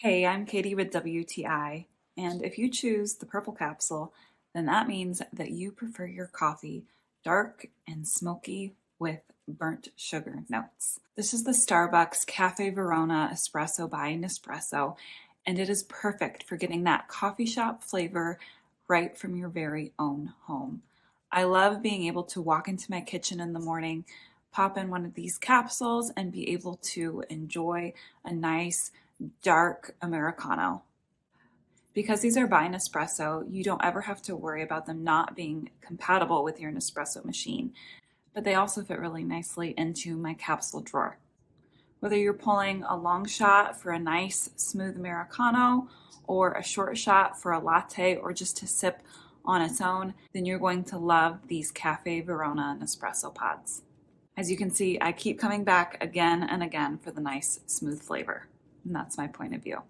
Hey, I'm Katie with WTI, and if you choose the purple capsule, then that means that you prefer your coffee dark and smoky with burnt sugar notes. This is the Starbucks Caffè Verona Espresso by Nespresso, and it is perfect for getting that coffee shop flavor right from your very own home. I love being able to walk into my kitchen in the morning, pop in one of these capsules, and be able to enjoy a nice dark Americano. Because these are by Nespresso, you don't ever have to worry about them not being compatible with your Nespresso machine, but they also fit really nicely into my capsule drawer. Whether you're pulling a long shot for a nice smooth Americano or a short shot for a latte or just to sip on its own, then you're going to love these Caffè Verona Nespresso pods. As you can see, I keep coming back again and again for the nice smooth flavor. And that's my point of view.